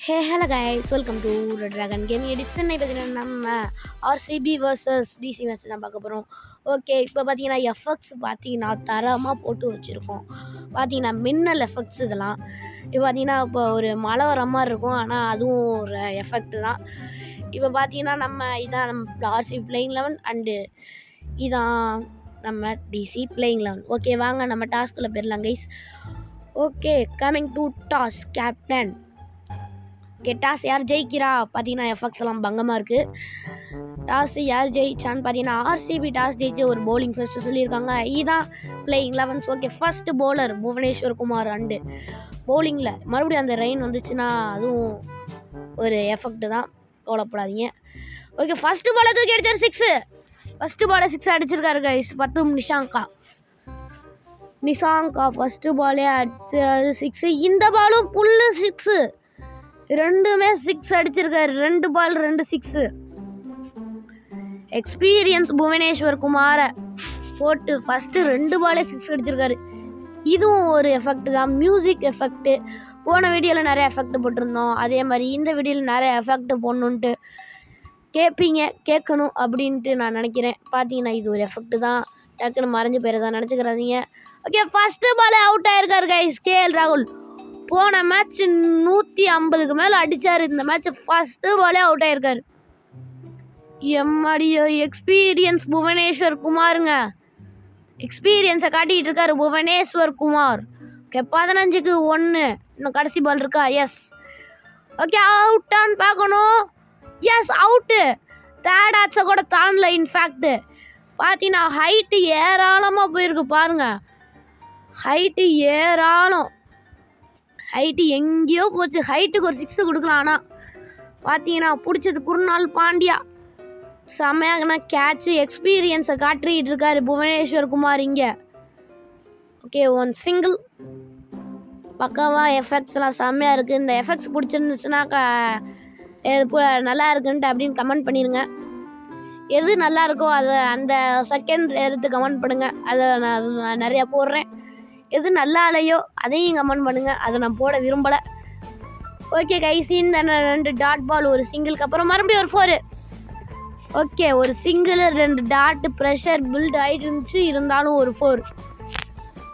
Hey hello guys, welcome to red dragon gaming edition. பார்த்தீங்கன்னா நம்ம RCB versus DC match தான் பார்க்க போகிறோம். ஓகே, இப்போ பார்த்தீங்கன்னா எஃபெக்ட்ஸ் பார்த்தீங்கன்னா தரமாக போட்டு வச்சுருக்கோம். பார்த்தீங்கன்னா மின்னல் எஃபெக்ட்ஸ் இதெல்லாம். இப்போ பார்த்தீங்கன்னா இப்போ ஒரு மழை வர மாதிரி இருக்கும், ஆனால் அதுவும் ஒரு எஃபெக்ட் தான். இப்போ பார்த்தீங்கன்னா இதான் நம்ம ஆர்சிபி பிளேயிங் 11 அண்டு இதான் நம்ம டிசி பிளேயிங் 11. ஓகே, வாங்க நம்ம டாஸ்க்குள்ளே போயிடலாம் guys. Okay, coming to toss captain. Toss யார் ஜெயிக்கிறா பார்த்தீங்கன்னா எஃபெக்ட்ஸ் எல்லாம் பங்கமாக இருக்குது. டாஸ் யார் ஜெயிச்சான்னு பார்த்தீங்கன்னா ஆர்சிபி டாஸ் ஜெயிச்சு ஒரு பவுலிங் ஃபர்ஸ்ட்டு சொல்லியிருக்காங்க. இதுதான் playing 11. Okay, first bowler Bhuvneshwar Kumar and பவுலிங்கில் மறுபடியும் அந்த ரெயின் வந்துச்சுன்னா அதுவும் ஒரு எஃபெக்ட் தான், கவலைப்படாதீங்க. ஓகே, ஃபர்ஸ்ட் பாலை தூக்கி அடிச்சார் 6. ஃபர்ஸ்ட் பாலை 6 அடிச்சிருக்காரு கைஸ். 10 நிஷாங்கா ஃபர்ஸ்ட் பாலே அடிச்சாரு 6. இந்த பாலும் புல்லு 6, ரெண்டுமே 6 அடிச்சிருக்காரு. 2 பால் 2 6. எக்ஸ்பீரியன்ஸ் புவனேஸ்வர் குமார போட்டு ஃபர்ஸ்ட் 2 பாலே 6 அடிச்சிருக்காரு. இதுவும் ஒரு எஃபெக்ட் தான், மியூசிக் எஃபெக்ட். போன வீடியோவில் நிறைய எஃபெக்ட் போட்டிருந்தோம், அதே மாதிரி இந்த வீடியோவில் நிறைய எஃபெக்ட் போடணுன்ட்டு கேட்கணும் அப்படின்ட்டு நான் நினைக்கிறேன். பார்த்தீங்கன்னா இது ஒரு எஃபெக்ட் தான், டக்குன்னு மறைஞ்சு போயிடுறதா நினச்சிக்கிறாதீங்க. ஓகே, ஃபர்ஸ்ட் பாலே அவுட் ஆயிருக்காரு கைஸ் KL ராகுல். போன மேட்ச் 150க்கு மேலே அடித்தார். இந்த மேட்ச் ஃபர்ஸ்ட் பாலே அவுட் ஆயிருக்காரு. எம்மாடியோ எக்ஸ்பீரியன்ஸ் புவனேஸ்வர் குமாருங்க, எக்ஸ்பீரியன்ஸை காட்டிகிட்டு இருக்காரு புவனேஸ்வர் குமார். ஓகே, 15க்கு 1, இன்னும் கடைசி பால் இருக்கா? எஸ். ஓகே, அவுட்டான்னு பார்க்கணும். S, out. தேர்ட் ஆட்ஸை கூட தாண்டல. இன்ஃபேக்ட் பார்த்தீங்கன்னா ஹைட்டு ஏராளமாக போயிருக்கு பாருங்க. ஹைட்டு ஏராளம், ஹைட்டு எங்கேயோ போச்சு. ஹைட்டுக்கு ஒரு 6 கொடுக்கலாம். ஆனால் பார்த்தீங்கன்னா பிடிச்சது குருநாள் பாண்டியா. செம்மையாகனா கேட்சு, எக்ஸ்பீரியன்ஸை காட்டிகிட்டு இருக்காரு புவனேஸ்வர் குமார் இங்கே. Okay, 1 single. பக்காவாக எஃபெக்ட்ஸ்லாம் செம்மையாக இருக்குது. இந்த எஃபெக்ட்ஸ் பிடிச்சிருந்துச்சுன்னா நல்லா இருக்குன்ட்டு அப்படின்னு கமெண்ட் பண்ணிடுங்க. எது நல்லா இருக்கோ அதை அந்த செகண்ட் எடுத்து கமெண்ட் பண்ணுங்கள். அதை நான் நிறையா போடுறேன். எது நல்லா இல்லையோ அதையும் கமெண்ட் பண்ணுங்கள், அதை நான் போட விரும்பலை. ஓகே கைஸ், இந்த 2 டாட் பால் ஒரு சிங்கிளுக்கு அப்புறம் மறுபடியும் ஒரு 4. ஓகே, ஒரு சிங்கிள் 2 டாட் ப்ரெஷர் பில்ட் ஆகிட்டு இருந்துச்சு, இருந்தாலும் ஒரு 4.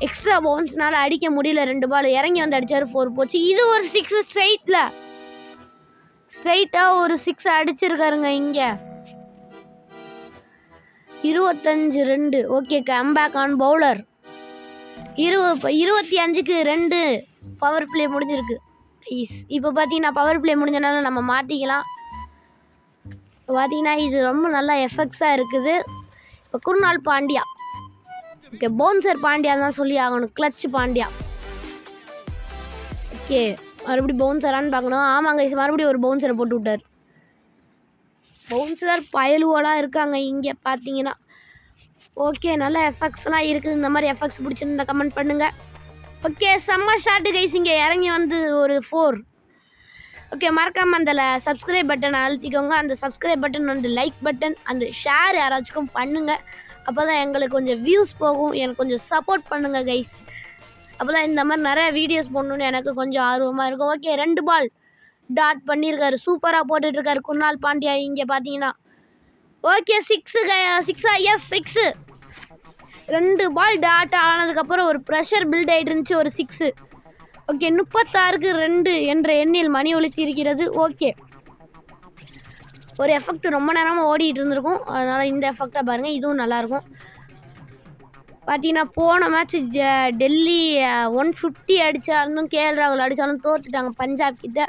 எக்ஸ்ட்ரா பவுன்ஸ்னால அடிக்க முடியல. 2 பால் இறங்கி வந்து அடித்தார், 4 போச்சு. இது ஒரு 6 ஸ்ட்ரைட்டாக ஒரு 6 அடிச்சிருக்காருங்க இங்கே. 25-2. Okay, comeback on bowler. 25க்கு 2 பவர் பிளே முடிஞ்சிருக்கு. இப்போ பார்த்தீங்கன்னா பவர் பிளே முடிஞ்சனால நம்ம மாற்றிக்கலாம். பார்த்தீங்கன்னா இது ரொம்ப நல்லா எஃபெக்ட்ஸாக இருக்குது. இப்போ குருநாள் பாண்டியா. ஓகே, பவுன்சர் பாண்டியா தான் சொல்லி ஆகணும், கிளச் பாண்டியா. ஓகே, மறுபடியும் பவுன்சரான்னு பார்க்கணும். ஆமாங்க, மறுபடியும் ஒரு பவுன்சரை போட்டு விட்டார். பவுன்சர் பயலுவலாக இருக்காங்க இங்கே பார்த்தீங்கன்னா. ஓகே, நல்ல எஃபெக்ட்ஸ்லாம் இருக்குது. இந்த மாதிரி எஃபெக்ட்ஸ் பிடிச்சிருந்தா கமெண்ட் பண்ணுங்கள். ஓகே, செம்ம ஷாட்டு கைஸ். இங்கே இறங்கி வந்து ஒரு 4. ஓகே, மறக்காமல் அந்த சப்ஸ்கிரைப் பட்டனை அழுத்திக்கோங்க. அந்த சப்ஸ்கிரைப் பட்டன் வந்து லைக் பட்டன் அந்த ஷேர் யாராச்சும் பண்ணுங்கள். அப்போ தான் எங்களுக்கு கொஞ்சம் வியூஸ் போகும், எனக்கு கொஞ்சம் சப்போர்ட் பண்ணுங்கள் கைஸ். அப்போ தான் இந்த மாதிரி நிறைய வீடியோஸ் போடணுன்னு எனக்கு கொஞ்சம் ஆர்வமாக இருக்கும். ஓகே, 2 பால் டாட் பண்ணியிருக்காரு, சூப்பராக போட்டுட்ருக்காரு குருநாள் பாண்டியா இங்கே பார்த்தீங்கன்னா. Okay, 6 S 6. 2 பால் டாட் ஆனதுக்கப்புறம் ஒரு ப்ரெஷர் பில்ட் ஆகிட்டு இருந்துச்சு, ஒரு 6. ஓகே, 36க்கு 2 என்ற எண்ணில் மணி ஒலித்திருக்கிறது. ஓகே, ஒரு எஃபெக்ட் ரொம்ப நேரமாக ஓடிட்டு இருந்திருக்கும், அதனால் இந்த எஃபெக்டாக பாருங்கள், இதுவும் நல்லாயிருக்கும். பார்த்தீங்கன்னா போன மேட்ச் டெல்லி 150 அடித்தாலும் KL ராகுல் அடித்தாலும் தோற்றுட்டாங்க பஞ்சாப் கிட்ட.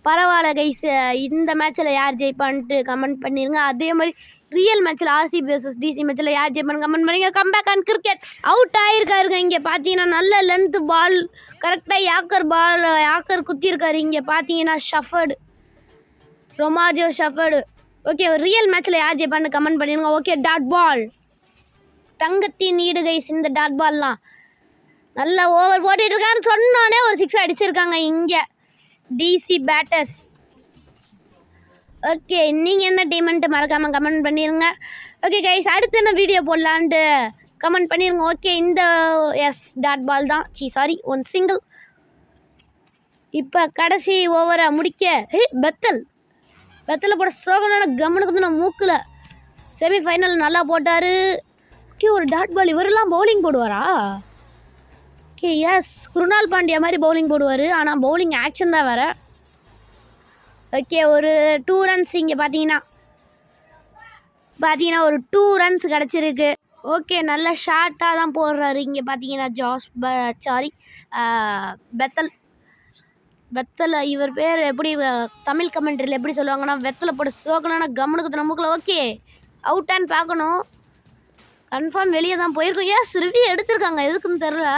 பரவாயில்ல கைஸ், இந்த மேட்ச்சில் யார் ஜெயிப்பான்ட்டு கமெண்ட் பண்ணிடுங்க. அதே மாதிரி ரியல் மேட்ச்சில் RCB vs DC மேட்ச்சில் யார் ஜெயிப்பான்னு கமெண்ட் பண்ணுங்க. Comeback on cricket. அவுட் ஆகிருக்காருங்க இங்கே பார்த்தீங்கன்னா. நல்ல லென்த் பால், கரெக்டாக யாக்கர் குத்திருக்காரு இங்கே பார்த்தீங்கன்னா. ஷஃபர்டு, ரொமாரியோ ஷஃபர்டு. ஓகே, ரியல் மேட்ச்சில் யார் ஜெயிப்பான்னு கமெண்ட் பண்ணிடுங்க. ஓகே, டாட் பால் தங்கத்தின் ஈடு கைஸ். இந்த டாட் பால்லாம் நல்ல ஓவர் போட்டுட்டு இருக்காருன்னு சொன்னோன்னே ஒரு 6 அடிச்சிருக்காங்க இங்கே DC பேட்டர்ஸ். ஓகே, நீங்கள் என்ன டீம்ன்ட்டு மறக்காமல் கமெண்ட் பண்ணிடுங்க. ஓகே கைஸ், அடுத்து என்ன வீடியோ போடலான்ட்டு கமெண்ட் பண்ணிடுங்க. ஓகே, இந்த எஸ் டாட் பால் தான், 1 சிங்கிள். இப்போ கடைசி ஓவரை முடிக்க பெத்தலை போட சோகனான கவனுக்கு நான் மூக்கில் செமிஃபைனல் நல்லா போட்டார். ஓகே ஒரு டாட் பால். இவரெல்லாம் பவுலிங் போடுவாரா? ஓகே எஸ், குருணால் பாண்டியா மாதிரி பவுலிங் போடுவார். ஆனால் பவுலிங் ஆக்ஷன் தான் வேறு. ஓகே ஒரு 2 ரன்ஸ் இங்கே பார்த்தீங்கன்னா ஒரு 2 ரன்ஸ் கிடச்சிருக்கு. ஓகே நல்ல ஷார்ட்டாக தான் போடுறாரு. இங்கே பார்த்தீங்கன்னா பெத்தல் இவர் பேர் எப்படி தமிழ் கமெண்ட்ரியில் எப்படி சொல்லுவாங்கன்னா வெத்தலை போட சோகனான கவனுக்கு நமக்குள்ள. ஓகே அவுட்டான்னு பார்க்கணும். கன்ஃபார்ம் வெளியே தான் போயிருக்கோம். எஸ் ரிவ்யூ எடுத்திருக்காங்க, எதுக்குன்னு தெரில.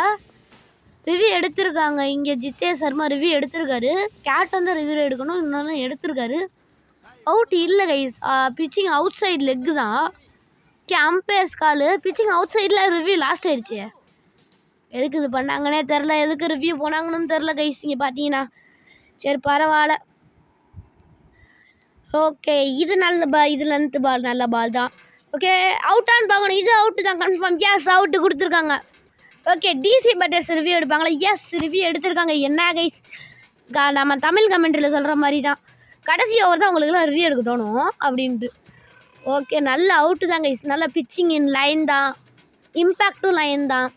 ரிவ்யூ எடுத்திருக்காங்க. இங்கே ஜித்தேஷ் சர்மா ரிவ்யூ எடுத்திருக்காரு. கேப்டன் தான் ரிவ்யூ எடுக்கணும், இன்னொன்று எடுத்திருக்காரு. அவுட் இல்லை guys, pitching out side leg தான். ஓகே அம்பேர்ஸ் கால். பிச்சிங் அவுட் சைடில் ரிவ்யூ லாஸ்ட் ஆயிடுச்சு. எதுக்கு இது பண்ணாங்கன்னே தெரில, எதுக்கு ரிவ்யூ போனாங்கன்னு தெரில கைஸ். இங்கே பார்த்தீங்கன்னா சரி பரவாயில்ல. ஓகே இது நல்ல பால், இது லென்த் பால், நல்ல பால் தான். ஓகே அவுட்டான்னு பார்க்கணும். இது அவுட்டு தான் கன்ஃபார்ம். எஸ் அவுட்டு கொடுத்துருக்காங்க. ஓகே டிசி பட்டர்ஸ் ரிவ்யூ எடுப்பாங்களா? எஸ் ரிவ்யூ எடுத்திருக்காங்க. என்ன கைஸ் நம்ம தமிழ் கமெண்ட்ரியில் சொல்கிற மாதிரி தான் கடைசி ஓவர் தான் உங்களுக்குலாம் ரிவ்யூ எடுக்க தோணும் அப்படின்ட்டு. ஓகே நல்ல அவுட்டு தான் கைஸ். நல்ல பிச்சிங் இன் லைன் தான், இம்பேக்டும் லைன் தான்,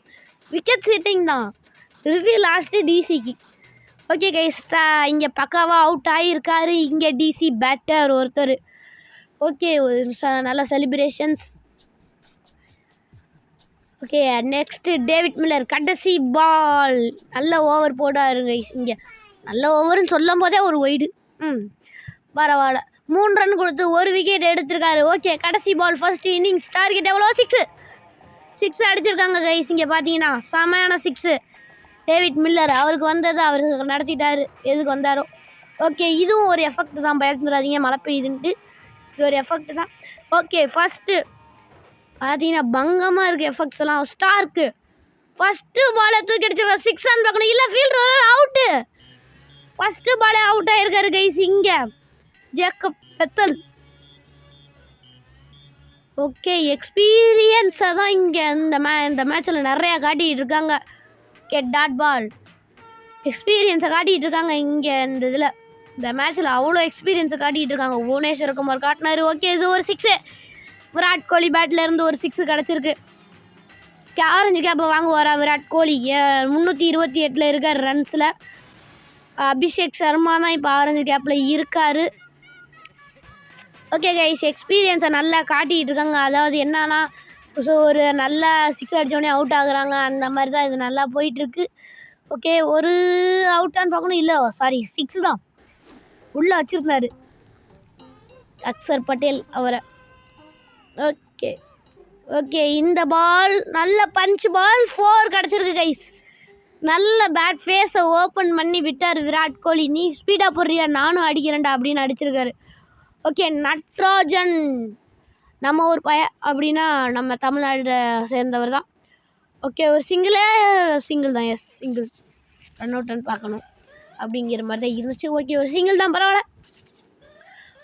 விக்கெட் ஹிட்டிங் தான். ரிவ்யூ லாஸ்ட்டு டிசிக்கு. ஓகே கைஸ் இங்கே பக்காவாக அவுட் ஆகியிருக்காரு. இங்கே டிசி பேட்டர் ஒருத்தர். ஓகே நல்ல celebrations. Okay next David Miller கடைசி பால். நல்ல ஓவர் போடாருங்க இங்கே. நல்ல ஓவர்னு சொல்லும் போதே ஒரு ஒய்டு. பரவாயில்ல. 3 ரன் கொடுத்து 1 விக்கெட் எடுத்திருக்காரு. ஓகே கடைசி பால் ஃபர்ஸ்ட் இன்னிங்ஸ். டார்கெட் எவ்வளோ? 6 அடிச்சிருக்காங்க கைஸ். இங்கே பார்த்தீங்கன்னா செமையான 6. டேவிட் மில்லர் அவருக்கு வந்தது அவருக்கு நடத்திட்டாரு. எதுக்கு வந்தாரோ. ஓகே இதுவும் ஒரு எஃபெக்ட் தான், பயந்துடாதீங்க மழை பெய்யுதுன்ட்டு. இது ஒரு எஃபெக்ட் தான். ஓகே ஃபஸ்ட்டு பார்த்தீங்கன்னா பங்கமாக இருக்குது எஃபெக்ட்ஸ் எல்லாம். ஸ்டார்க்கு ஃபஸ்ட்டு பாலை தூக்கி அடிச்சிருக்காரு. 6 ரன் பார்க்கணும். இல்லை ஃபீல்டர் அவுட்டு. ஃபஸ்ட்டு பாலே அவுட் ஆகிருக்காரு கைஸ் இங்கே ஜேக்கப் பெத்தல். ஓகே எக்ஸ்பீரியன்ஸை தான் இங்கே இந்த மேட்ச்சில் நிறையா காட்டிகிட்டு இருக்காங்க. ஓகே டாட் பால் எக்ஸ்பீரியன்ஸை காட்டிகிட்டு இருக்காங்க இங்கே இந்த மேட்ச்சில் அவ்வளோ எக்ஸ்பீரியன்ஸை காட்டிகிட்டு இருக்காங்க. புவனேஸ்வர் குமார் காட்டினாரு. ஓகே இது ஒரு 6. விராட் கோலி பேட்லேருந்து ஒரு 6 கிடச்சிருக்கு. ஆரஞ்சு கேப்பை வாங்குவாரா விராட் கோலி? 328 இருக்கார் ரன்ஸில். அபிஷேக் சர்மா தான் இப்போ ஆரஞ்சு கேப்பில் இருக்கார். ஓகே கைஸ் எக்ஸ்பீரியன்ஸை நல்லா காட்டிகிட்டு இருக்காங்க. அதாவது என்னன்னா ஒரு நல்ல 6 அடித்தோடனே அவுட் ஆகுறாங்க, அந்த மாதிரி தான் இது நல்லா போயிட்டுருக்கு. ஓகே ஒரு அவுட்டான்னு பார்க்கணும். இல்லை சாரி 6 தான் உள்ளே வச்சுருந்தாரு அக்சர் பட்டேல் அவரை. ஓகே இந்த பால் நல்ல பஞ்ச் பால் 4 கிடச்சிருக்கு கைஸ். நல்ல பேட் ஃபேஸை ஓப்பன் பண்ணி விட்டார் விராட் கோலி. நீ ஸ்பீடாக போடுறியா, நானும் அடிக்கிறேன்டா அப்படின்னு அடிச்சிருக்காரு. ஓகே நட்ராஜன் நம்ம ஊர் அப்படின்னா நம்ம தமிழ்நாடு சேர்ந்தவர் தான். ஓகே ஒரு சிங்கிள் தான். S single. ரன் அவுட்னு பார்க்கணும் அப்படிங்கிற மாதிரி தான் இருந்துச்சு. ஓகே ஒரு சிங்கிள் தான், பரவாயில்ல.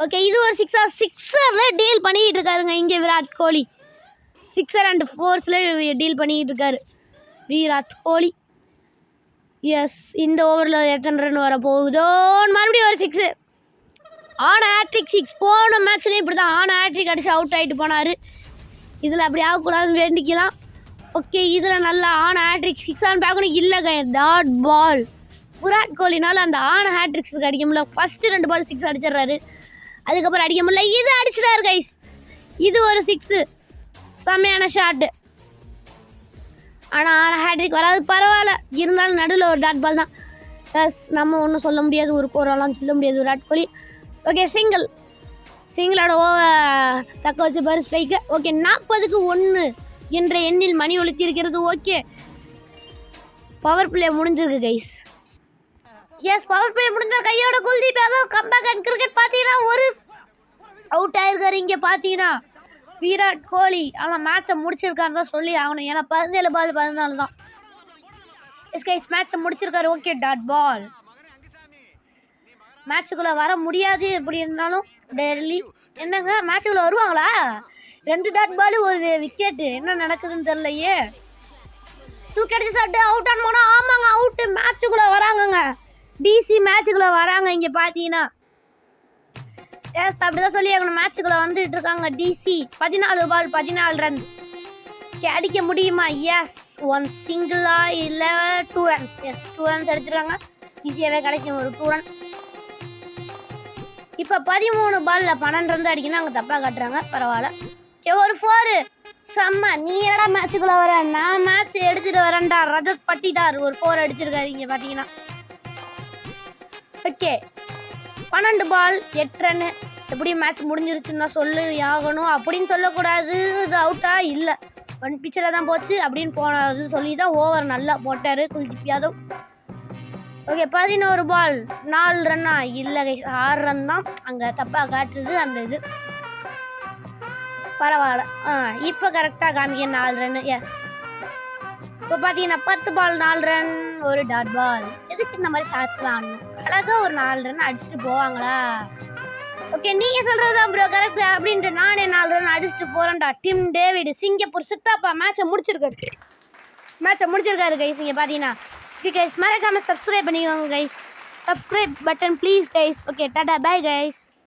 ஓகே இது ஒரு 6 டீல் பண்ணிக்கிட்டு இருக்காருங்க இங்கே விராட் கோலி. 6 அண்ட் 4 டீல் பண்ணிக்கிட்டு இருக்காரு விராட் கோலி. எஸ் இந்த ஓவரில் எத்தனை ரன் வர போகுதோன்னு மறுபடியும் ஒரு 6. On hat-trick 6. போன மேட்ச்லேயும் இப்படி தான் ஆன் ஹேட்ரிக் அடித்து அவுட் ஆகிட்டு போனார். இதில் அப்படி ஆகக்கூடாதுன்னு வேண்டிக்கலாம். ஓகே இதில் நல்லா ஆன் ஹேட்ரிக் 6 ஆன் பார்க்கணும். இல்லைங்க டாட் பால். விராட் கோலினால அந்த ஆன் ஹேட்ரிக்ஸுக்கு அடிக்க முடியல. ஃபஸ்ட்டு 2 பால் 6 அடிச்சிடுறாரு, அதுக்கப்புறம் அடிக்க முடியல. இது அடிச்சிட்டாரு கைஸ். இது ஒரு 6 செம்மையான ஷாட்டு. ஆனால் ஆன் ஹேட்ரிக் வராது, பரவாயில்ல. இருந்தாலும் நடுவில் ஒரு டாட் பால் தான். ப்ளஸ் நம்ம ஒன்றும் சொல்ல முடியாது, ஒரு கோரெல்லாம் சொல்ல முடியாது விராட் கோலி. ஓகே சிங்கிளோட ஓவர் தக்க வச்சு பாரு ஸ்ட்ரைக்கு. ஓகே 40க்கு 1 என்ற எண்ணில் மணி ஒலித்தி இருக்கிறது. ஓகே பவர் பிளே முடிஞ்சிருக்கு கைஸ். எஸ் பவர் பிளே முடிஞ்ச கையோட Kuldeep Yadav comeback and cricket பார்த்தீங்கன்னா ஒரு அவுட் ஆயிருக்காரு. இங்கே பார்த்தீங்கன்னா விராட் கோலி. ஆனால் மேட்சை முடிச்சிருக்காரு தான் சொல்லி ஆகணும், ஏன்னா 17 பால் 14 தான். எஸ் கைஸ் மேட்சை முடிச்சிருக்காரு. Okay dot ball. மேட்சுக்குள்ளே வர முடியாது எப்படி இருந்தாலும் டெல்லி. என்னங்க மேட்சுக்குள்ளே வருவாங்களா? 2 டாட் பால் 1 விக்கெட்டு. என்ன நடக்குதுன்னு தெரியலையே. தூக்கி அடிச்சு சாப்பிட்டு அவுட் ஆன் போனால் ஆமாங்க அவுட்டு. மேட்சுக்குள்ளே வராங்கங்க. டிசி மேட்சுக்குள்ள வராங்க இங்க பாத்தீங்கன்னா. எஸ் அப்படிதான் சொல்லி அவங்க மேட்சுக்குள்ள வந்துட்டு இருக்காங்க. டிசி 14 பால் 14 ரன். அடிக்க முடியுமா? எஸ், 1 சிங்கிளா இல்ல 2 ரன்ஸ். எஸ் 2 ரன்ஸ் எடுத்துருக்காங்க. ஈஸியாவே கிடைக்கும் ஒரு 2 ரன். இப்ப 13 பால்ல 12 ரன் அடிக்கணும். அங்க தப்பா காட்டுறாங்க, பரவாயில்ல. ஒரு 4 செம்ம. நீ என்னடா மேட்சுக்குள்ள வர? நான் மேட்ச் எடுத்துட்டு வரேன்டா. ரஜத் பட்டிதார் ஒரு 4 அடிச்சிருக்காரு இங்க பாத்தீங்கன்னா. ஓகே 12 பால் 8 ரன். எப்படி மேட்ச் முடிஞ்சிருச்சுன்னா சொல்லி ஆகணும் அப்படின்னு சொல்லக்கூடாது. இது அவுட்டா இல்லை 1 பிச்சில் தான் போச்சு அப்படின்னு போனது சொல்லி தான் ஓவர் நல்லா போட்டார் குல்தீப் யாதவ். ஓகே 11 பால் 4 ரன்னா இல்லை கைஸ் 6 ரன் தான். அங்கே தப்பாக காட்டுறது அந்த இது, பரவாயில்ல. இப்போ கரெக்டாக காமிக்க 4 ரன். எஸ் இப்போ பார்த்தீங்கன்னா 10 பால் 4 ரன் ஒரு டாட் பால். எதுக்கு இந்த மாதிரி ஷாட்ஸ்லாம் ஆடணும்? அழகாக ஒரு 4 ரன் அடிச்சுட்டு போவாங்களா? ஓகே நீங்கள் சொல்கிறது தான் ப்ரோ கரெக்ட் அப்படின்ட்டு நானே 4 ரன் அடிச்சுட்டு போகிறேன்டா. டிம் டேவிட் சிங்கப்பூர் சித்தாப்பா மேட்சை முடிச்சிருக்காரு கைஸ். இங்கே பார்த்தீங்கன்னா ஓகே கைஸ், மறக்காமல் சப்ஸ்கிரைப் பண்ணிக்கோங்க guys. Subscribe button please guys. Okay tata bye guys.